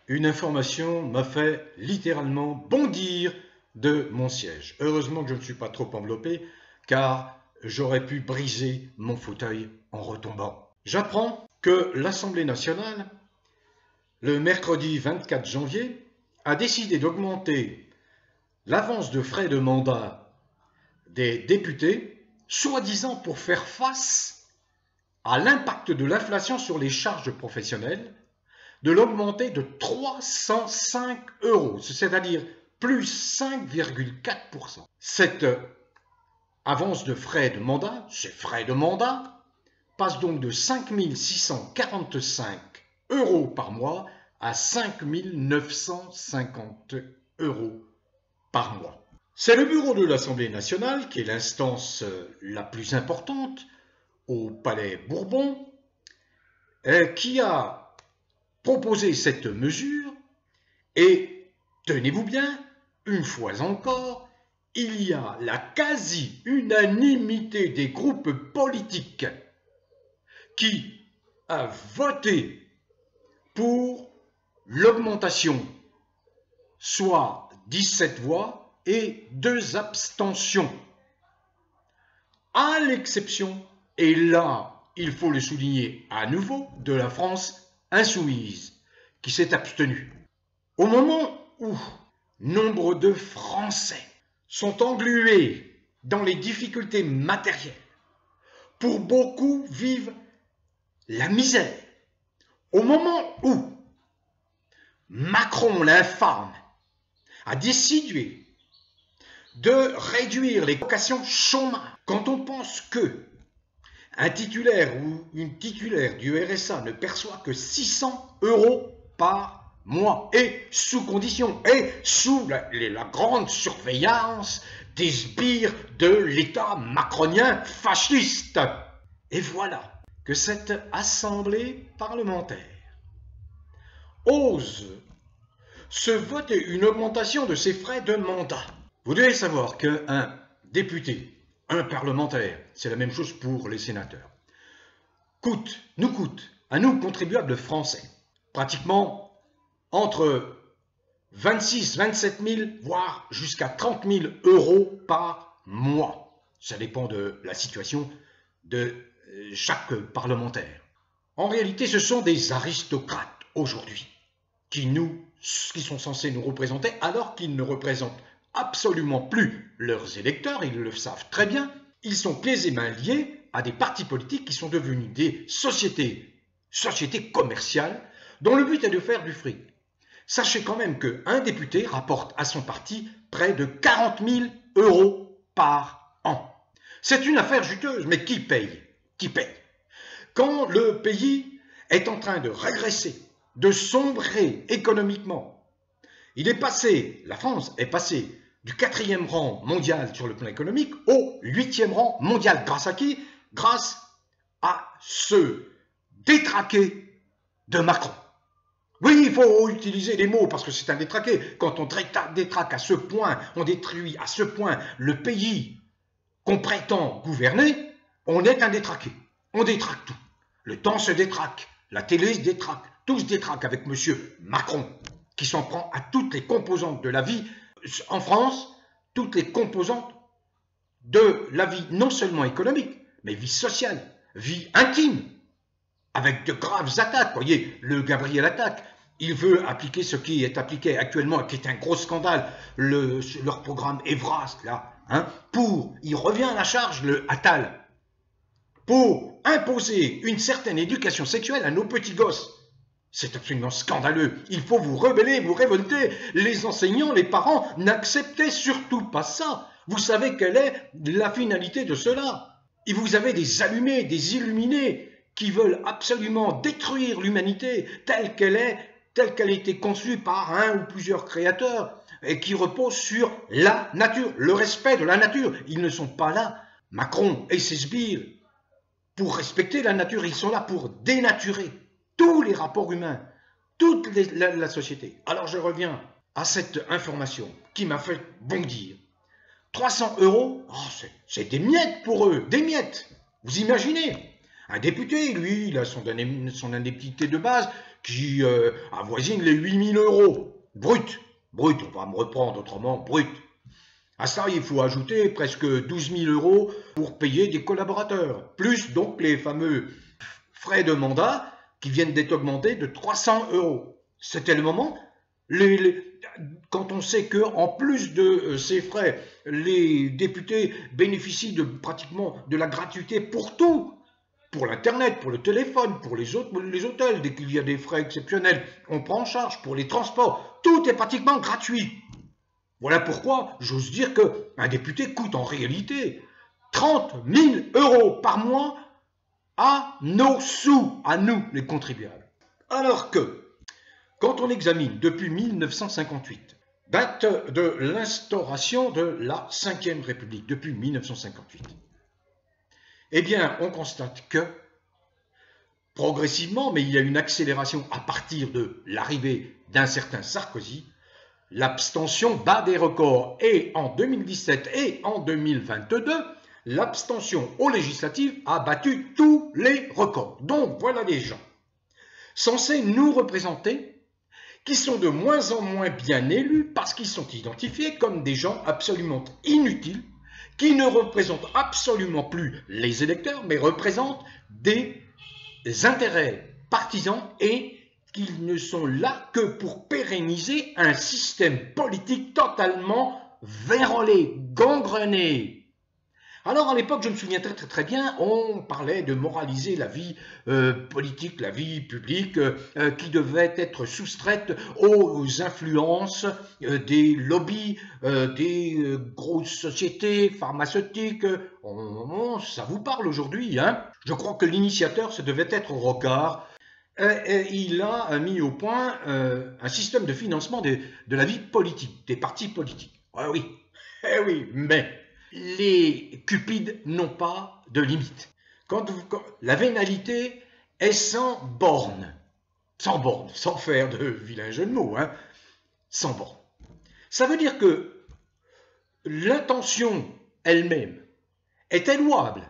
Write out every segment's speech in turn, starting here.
Une information m'a fait littéralement bondir de mon siège. Heureusement que je ne suis pas trop enveloppé, car j'aurais pu briser mon fauteuil en retombant. J'apprends que l'Assemblée nationale, le mercredi 24 janvier, a décidé d'augmenter l'avance de frais de mandat des députés, soi-disant pour faire face à l'impact de l'inflation sur les charges professionnelles, de l'augmenter de 305 €, c'est-à-dire plus 5,4%. Cette avance de frais de mandat, ces frais de mandat, passe donc de 5 645 € par mois à 5 950 € par mois. C'est le bureau de l'Assemblée nationale, qui est l'instance la plus importante au Palais Bourbon, qui a proposé cette mesure, et tenez-vous bien, une fois encore, il y a la quasi-unanimité des groupes politiques qui a voté pour l'augmentation, soit 17 voix et 2 abstentions, à l'exception, et là il faut le souligner à nouveau, de la France insoumise, qui s'est abstenue. Au moment où nombre de Français sont englués dans les difficultés matérielles, pour beaucoup vivent la misère, au moment où Macron, l'infâme, a décidé de réduire les allocations chômage, quand on pense que un titulaire ou une titulaire du RSA ne perçoit que 600 € par mois, et sous condition, et sous la grande surveillance des sbires de l'État macronien fasciste. Et voilà que cette assemblée parlementaire ose se voter une augmentation de ses frais de mandat. Vous devez savoir qu'un député, un parlementaire, c'est la même chose pour les sénateurs, nous coûte, à nous contribuables français, pratiquement entre 26 000, 27 000, voire jusqu'à 30 000 € par mois. Ça dépend de la situation de chaque parlementaire. En réalité, ce sont des aristocrates aujourd'hui qui sont censés nous représenter, alors qu'ils ne représentent absolument plus leurs électeurs, ils le savent très bien. Ils sont pieds et mains liés à des partis politiques qui sont devenus des sociétés commerciales dont le but est de faire du fric. Sachez quand même qu'un député rapporte à son parti près de 40 000 € par an. C'est une affaire juteuse, mais qui paye? Qui paye? Quand le pays est en train de régresser, de sombrer économiquement, la France est passée du 4e rang mondial sur le plan économique au 8e rang mondial. Grâce à qui? Grâce à ce détraqué de Macron. Oui, il faut utiliser les mots parce que c'est un détraqué. Quand on détraque à ce point, on détruit à ce point le pays qu'on prétend gouverner, on est un détraqué. On détraque tout. Le temps se détraque, la télé se détraque, tout se détraque avec M. Macron, qui s'en prend à toutes les composantes de la vie en France, toutes les composantes de la vie non seulement économique, mais vie sociale, vie intime, avec de graves attaques. Vous voyez, le Gabriel attaque. Il veut appliquer ce qui est appliqué actuellement, qui est un gros scandale, leur programme Evras, là, il revient à la charge, le Attal, pour imposer une certaine éducation sexuelle à nos petits gosses. C'est absolument scandaleux. Il faut vous rebeller, vous révolter. Les enseignants, les parents, n'acceptez surtout pas ça. Vous savez quelle est la finalité de cela. Et vous avez des allumés, des illuminés qui veulent absolument détruire l'humanité telle qu'elle a été conçue par un ou plusieurs créateurs et qui repose sur la nature, le respect de la nature. Ils ne sont pas là, Macron et ses sbires, pour respecter la nature. Ils sont là pour dénaturer tous les rapports humains, toute la société. Alors je reviens à cette information qui m'a fait bondir. 300 €, oh, c'est des miettes pour eux, des miettes. Vous imaginez? Un député, lui, il a son indemnité de base qui avoisine les 8 000 € brut. Brut, on va me reprendre autrement, brut. À ça, il faut ajouter presque 12 000 € pour payer des collaborateurs, plus donc les fameux frais de mandat qui viennent d'être augmentés de 300 €. C'était le moment. Quand on sait qu'en plus de ces frais, les députés bénéficient pratiquement de la gratuité pour tout, pour l'internet, pour le téléphone, pour les hôtels, dès qu'il y a des frais exceptionnels, on prend en charge pour les transports, tout est pratiquement gratuit. Voilà pourquoi j'ose dire qu'un député coûte en réalité 30 000 € par mois à nos sous, à nous les contribuables. Alors que, quand on examine depuis 1958, date de l'instauration de la Ve République, depuis 1958, eh bien, on constate que, progressivement, mais il y a une accélération à partir de l'arrivée d'un certain Sarkozy, l'abstention bat des records. Et en 2017 et en 2022, l'abstention aux législatives a battu tous les records. Donc, voilà des gens censés nous représenter, qui sont de moins en moins bien élus parce qu'ils sont identifiés comme des gens absolument inutiles, qui ne représentent absolument plus les électeurs, mais représentent des intérêts partisans et qu'ils ne sont là que pour pérenniser un système politique totalement vérolé, gangrené. Alors à l'époque, je me souviens très bien, on parlait de moraliser la vie politique, la vie publique, qui devait être soustraite aux influences des lobbies, des grosses sociétés pharmaceutiques. Ça vous parle aujourd'hui, hein? Je crois que l'initiateur, ça devait être Rocard. Il a mis au point un système de financement de la vie politique, des partis politiques. Oui, oui, mais les cupides n'ont pas de limite. La vénalité est sans borne, sans faire de vilain jeu de mots, hein, sans borne. Ça veut dire que l'intention elle-même est louable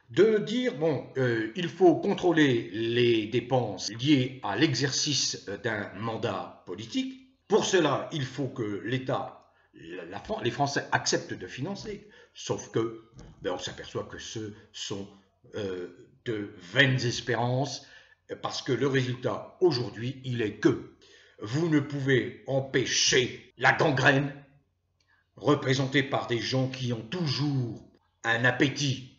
de dire, bon, il faut contrôler les dépenses liées à l'exercice d'un mandat politique. Pour cela, il faut que l'État, les Français acceptent de financer, sauf que on s'aperçoit que ce sont de vaines espérances, parce que le résultat aujourd'hui, il est que vous ne pouvez empêcher la gangrène représentée par des gens qui ont toujours un appétit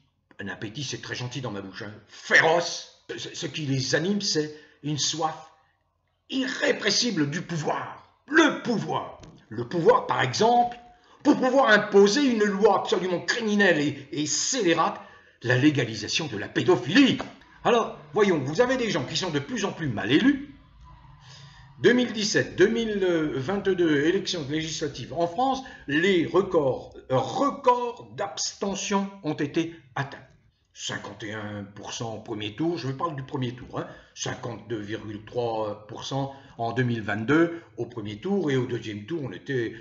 c'est très gentil dans ma bouche, hein, féroce. Ce qui les anime, c'est une soif irrépressible du pouvoir. Le pouvoir, par exemple, pour pouvoir imposer une loi absolument criminelle et scélérate, la légalisation de la pédophilie. Alors, voyons, vous avez des gens qui sont de plus en plus mal élus. 2017, 2022, élections législatives en France, les records d'abstention ont été atteints. 51% au premier tour, je parle du premier tour, hein, 52,3% en 2022 au premier tour, et au deuxième tour, on était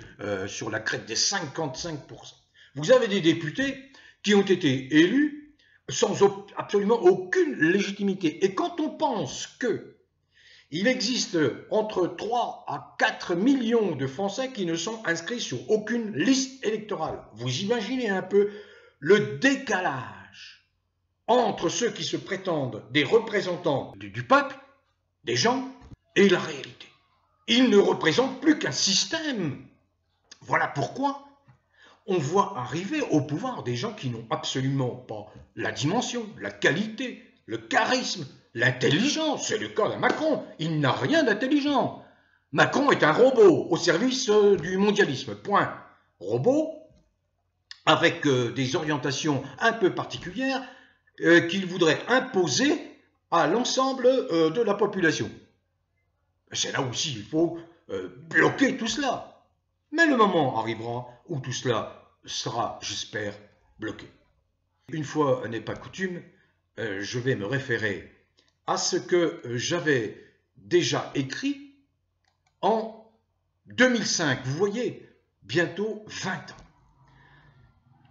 sur la crête des 55%. Vous avez des députés qui ont été élus sans absolument aucune légitimité. Et quand on pense qu'il existe entre 3 à 4 millions de Français qui ne sont inscrits sur aucune liste électorale, vous imaginez un peu le décalage entre ceux qui se prétendent des représentants du peuple, des gens, et la réalité. Ils ne représentent plus qu'un système. Voilà pourquoi on voit arriver au pouvoir des gens qui n'ont absolument pas la dimension, la qualité, le charisme, l'intelligence. C'est le cas de Macron. Il n'a rien d'intelligent. Macron est un robot au service du mondialisme. Point. Robot avec des orientations un peu particulières qu'il voudrait imposer à l'ensemble de la population. C'est là aussi il faut bloquer tout cela. Mais le moment arrivera où tout cela sera, j'espère, bloqué. Une fois n'est pas coutume, je vais me référer à ce que j'avais déjà écrit en 2005. Vous voyez, bientôt 20 ans.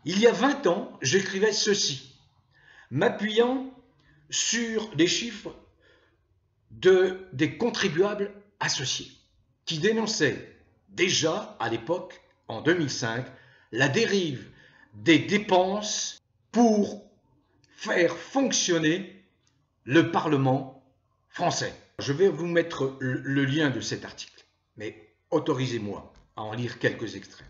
Il y a 20 ans, j'écrivais ceci, m'appuyant sur les chiffres des contribuables associés, qui dénonçaient déjà à l'époque, en 2005, la dérive des dépenses pour faire fonctionner le Parlement français. Je vais vous mettre le lien de cet article, mais autorisez-moi à en lire quelques extraits.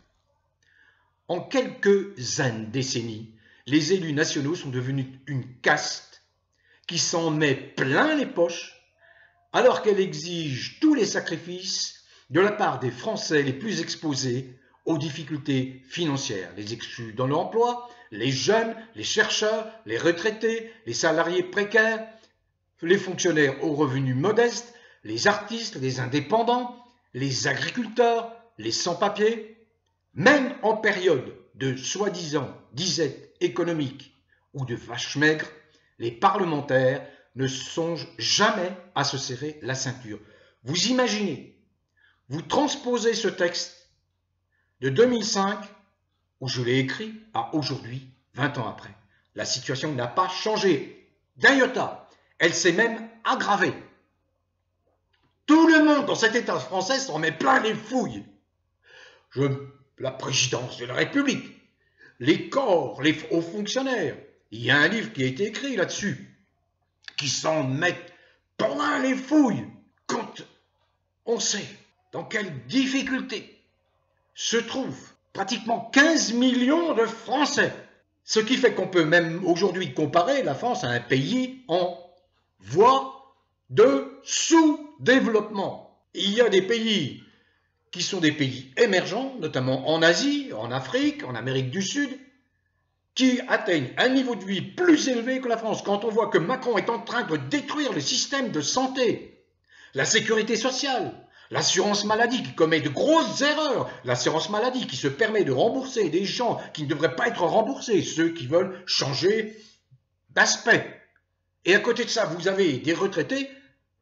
En quelques décennies, les élus nationaux sont devenus une caste qui s'en met plein les poches alors qu'elle exige tous les sacrifices de la part des Français les plus exposés aux difficultés financières, les exclus dans l'emploi, les jeunes, les chercheurs, les retraités, les salariés précaires, les fonctionnaires aux revenus modestes, les artistes, les indépendants, les agriculteurs, les sans-papiers. Même en période de soi-disant disette économique ou de vache maigre, les parlementaires ne songent jamais à se serrer la ceinture. Vous imaginez, vous transposez ce texte de 2005, où je l'ai écrit, à aujourd'hui, 20 ans après. La situation n'a pas changé d'un iota. Elle s'est même aggravée. Tout le monde dans cet État français s'en met plein les fouilles. La présidence de la République, les corps, les hauts fonctionnaires. Il y a un livre qui a été écrit là-dessus, qui s'en mettent plein les fouilles quand on sait dans quelles difficultés se trouvent pratiquement 15 millions de Français. Ce qui fait qu'on peut même aujourd'hui comparer la France à un pays en voie de sous-développement. Il y a des pays qui sont des pays émergents, notamment en Asie, en Afrique, en Amérique du Sud, qui atteignent un niveau de vie plus élevé que la France. Quand on voit que Macron est en train de détruire le système de santé, la sécurité sociale, l'assurance maladie qui commet de grosses erreurs, l'assurance maladie qui se permet de rembourser des gens qui ne devraient pas être remboursés, ceux qui veulent changer d'aspect. Et à côté de ça, vous avez des retraités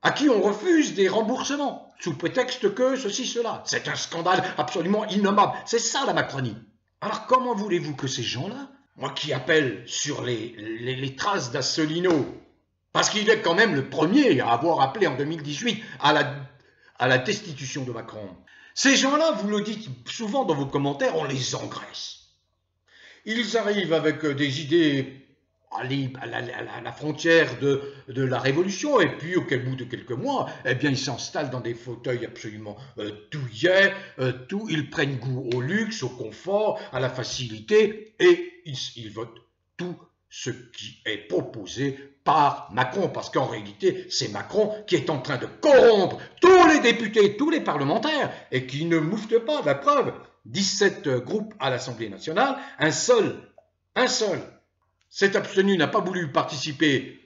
à qui on refuse des remboursements, sous prétexte que ceci, cela. C'est un scandale absolument innommable. C'est ça la Macronie. Alors comment voulez-vous que ces gens-là, moi qui appelle sur les traces d'Asselineau, parce qu'il est quand même le premier à avoir appelé en 2018 à la destitution de Macron. Ces gens-là, vous le dites souvent dans vos commentaires, on les engraisse. Ils arrivent avec des idées à la frontière de la Révolution, et puis au bout de quelques mois, eh bien, ils s'installent dans des fauteuils absolument douillets, ils prennent goût au luxe, au confort, à la facilité, et ils votent tout ce qui est proposé par Macron, parce qu'en réalité, c'est Macron qui est en train de corrompre tous les députés, tous les parlementaires, et qui ne moufte pas. La preuve, 17 groupes à l'Assemblée nationale, un seul s'est abstenu, n'a pas voulu participer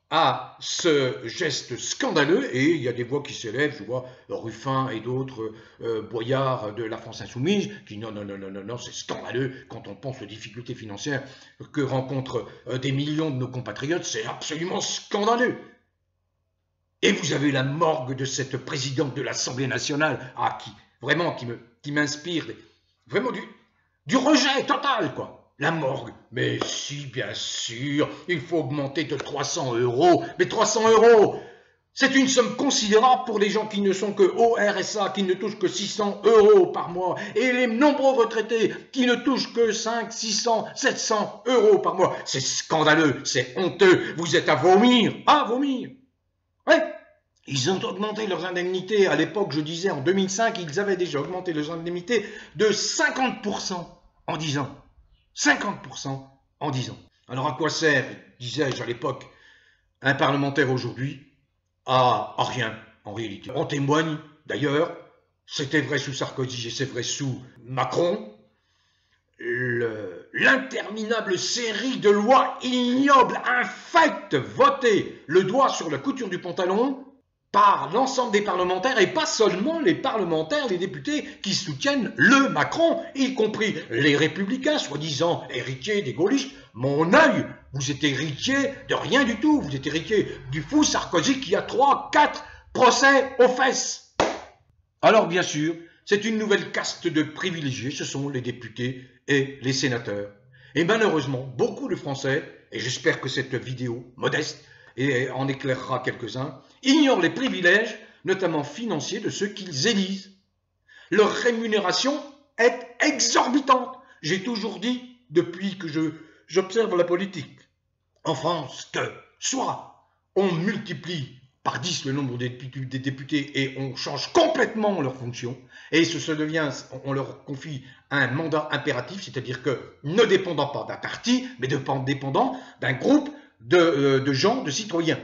à ce geste scandaleux, et il y a des voix qui s'élèvent, je vois Ruffin et d'autres boyards de la France Insoumise, qui non, c'est scandaleux quand on pense aux difficultés financières que rencontrent des millions de nos compatriotes, c'est absolument scandaleux. Et vous avez la morgue de cette présidente de l'Assemblée nationale, qui m'inspire vraiment du rejet total, quoi. La morgue, mais si, bien sûr, il faut augmenter de 300 €. Mais 300 €, c'est une somme considérable pour les gens qui ne sont que au RSA, qui ne touchent que 600 € par mois, et les nombreux retraités qui ne touchent que 500, 600, 700 € par mois. C'est scandaleux, c'est honteux, vous êtes à vomir, Ouais. Ils ont augmenté leurs indemnités, à l'époque, je disais, en 2005, ils avaient déjà augmenté leurs indemnités de 50% en 10 ans. 50% en 10 ans. Alors à quoi sert, disais-je à l'époque, un parlementaire aujourd'hui? À rien, en réalité. En témoigne, d'ailleurs, c'était vrai sous Sarkozy et c'est vrai sous Macron, l'interminable série de lois ignobles, infectes, votées, le doigt sur la couture du pantalon, par l'ensemble des parlementaires, et pas seulement les parlementaires, les députés qui soutiennent le Macron, y compris les républicains, soi-disant héritiers des gaullistes. Mon œil, vous êtes héritier de rien du tout, vous êtes héritier du fou Sarkozy qui a 3, 4 procès aux fesses. Alors bien sûr, c'est une nouvelle caste de privilégiés, ce sont les députés et les sénateurs. Et malheureusement, beaucoup de Français, et j'espère que cette vidéo modeste et en éclairera quelques-uns, ignorent les privilèges, notamment financiers, de ceux qu'ils élisent. Leur rémunération est exorbitante. J'ai toujours dit, depuis que j'observe la politique en France, que soit on multiplie par 10 le nombre des députés et on change complètement leur fonction, et on leur confie un mandat impératif, c'est-à-dire que ne dépendant pas d'un parti, mais dépendant d'un groupe de gens, de citoyens,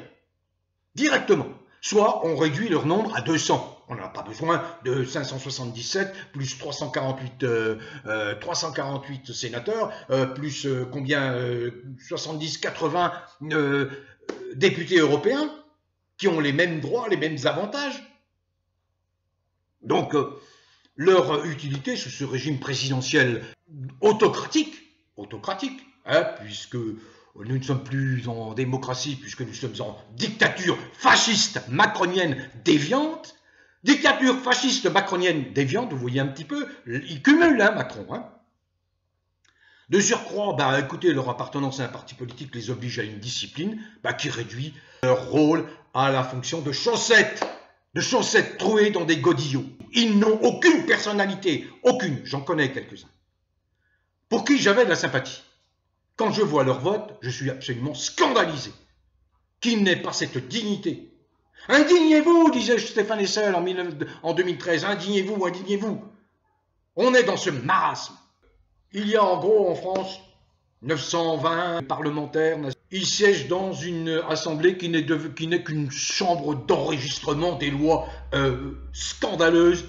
directement. Soit on réduit leur nombre à 200. On n'a pas besoin de 577 plus 348 sénateurs, plus combien 70, 80 députés européens qui ont les mêmes droits, les mêmes avantages. Donc, leur utilité sous ce régime présidentiel autocratique, hein, puisque nous ne sommes plus en démocratie, puisque nous sommes en dictature fasciste macronienne déviante. Dictature fasciste macronienne déviante, vous voyez un petit peu, il cumule, hein, Macron. Hein. De surcroît, écoutez, leur appartenance à un parti politique les oblige à une discipline qui réduit leur rôle à la fonction de chaussettes trouées dans des godillots. Ils n'ont aucune personnalité, aucune, j'en connais quelques-uns, pour qui j'avais de la sympathie. Quand je vois leur vote, je suis absolument scandalisé qu'ils n'aient pas cette dignité. Indignez-vous, disait Stéphane Hessel en 2013, indignez-vous, indignez-vous. On est dans ce marasme. Il y a en gros en France 920 parlementaires. Ils siègent dans une assemblée qui n'est qu'une chambre d'enregistrement des lois scandaleuses,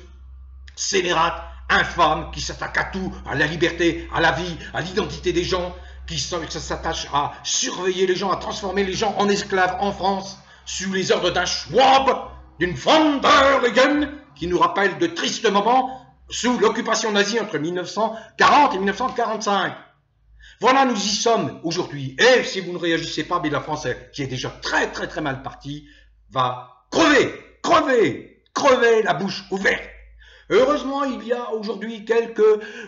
scélérates, infâmes, qui s'attaquent à tout, à la liberté, à la vie, à l'identité des gens, qui s'attachent à surveiller les gens, à transformer les gens en esclaves en France, sous les ordres d'un Schwab, d'une von der Leyen, qui nous rappelle de tristes moments sous l'occupation nazie entre 1940 et 1945. Voilà, nous y sommes aujourd'hui. Et si vous ne réagissez pas, la France, qui est déjà très très très mal partie, va crever la bouche ouverte. Heureusement, il y a aujourd'hui quelques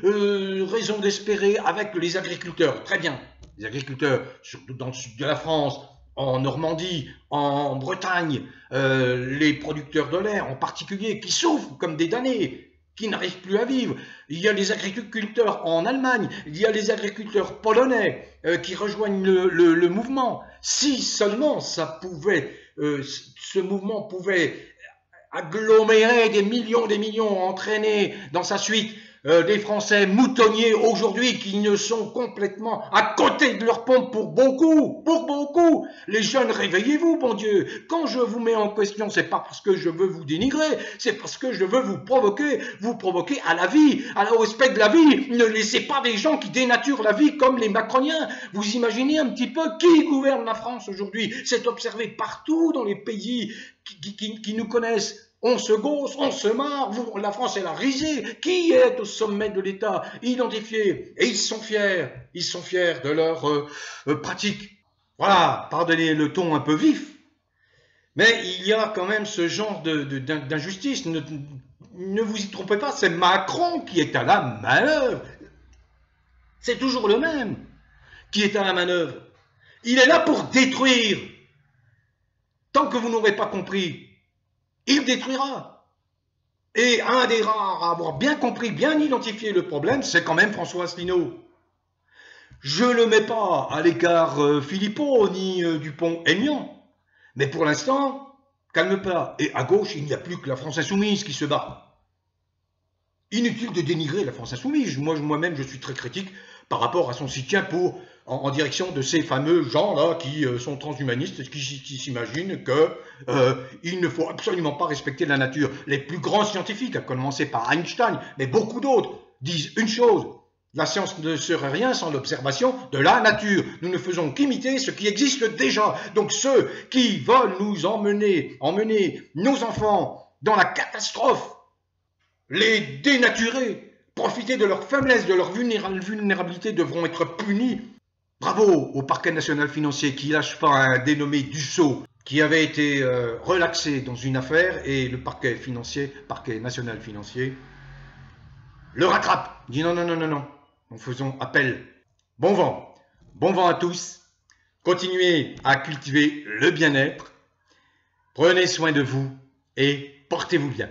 raisons d'espérer avec les agriculteurs. Très bien, les agriculteurs, surtout dans le sud de la France, en Normandie, en Bretagne, les producteurs de lait en particulier, qui souffrent comme des damnés, qui n'arrivent plus à vivre. Il y a les agriculteurs en Allemagne, il y a les agriculteurs polonais qui rejoignent le mouvement. Si seulement ça pouvait, ce mouvement pouvait agglomérer des millions, entraîner dans sa suite des Français moutonniers aujourd'hui qui ne sont complètement à côté de leur pompe pour beaucoup. Les jeunes, réveillez-vous, bon Dieu. Quand je vous mets en question, c'est pas parce que je veux vous dénigrer, c'est parce que je veux vous provoquer à la vie, au respect de la vie. Ne laissez pas des gens qui dénaturent la vie comme les macroniens. Vous imaginez un petit peu qui gouverne la France aujourd'hui? C'est observé partout dans les pays qui nous connaissent. On se gausse, on se marre, la France est la risée. Qui est au sommet de l'État? Identifié. Et ils sont fiers de leur pratique. Voilà, pardonnez le ton un peu vif, mais il y a quand même ce genre d'injustice. Ne vous y trompez pas, c'est Macron qui est à la manœuvre. C'est toujours le même qui est à la manœuvre. Il est là pour détruire. Tant que vous n'aurez pas compris, il détruira. Et un des rares à avoir bien compris, bien identifié le problème, c'est quand même François Asselineau. Je ne le mets pas à l'écart Philippot ni Dupont-Aignan, mais pour l'instant, calme pas. Et à gauche, il n'y a plus que la France Insoumise qui se bat. Inutile de dénigrer la France Insoumise. Moi-même, je suis très critique par rapport à son soutien en direction de ces fameux gens-là qui sont transhumanistes, qui s'imaginent qu'il ne faut absolument pas respecter la nature. Les plus grands scientifiques, à commencer par Einstein, mais beaucoup d'autres, disent une chose: la science ne serait rien sans l'observation de la nature. Nous ne faisons qu'imiter ce qui existe déjà. Donc ceux qui veulent nous emmener nos enfants dans la catastrophe, les dénaturer, profiter de leur faiblesse, de leur vulnérabilité, devront être punis. Bravo au parquet national financier qui lâche pas un dénommé Dussault qui avait été relaxé dans une affaire, et le parquet national financier, le rattrape. Il dit non, nous faisons appel. Bon vent à tous. continuez à cultiver le bien-être, prenez soin de vous et portez-vous bien.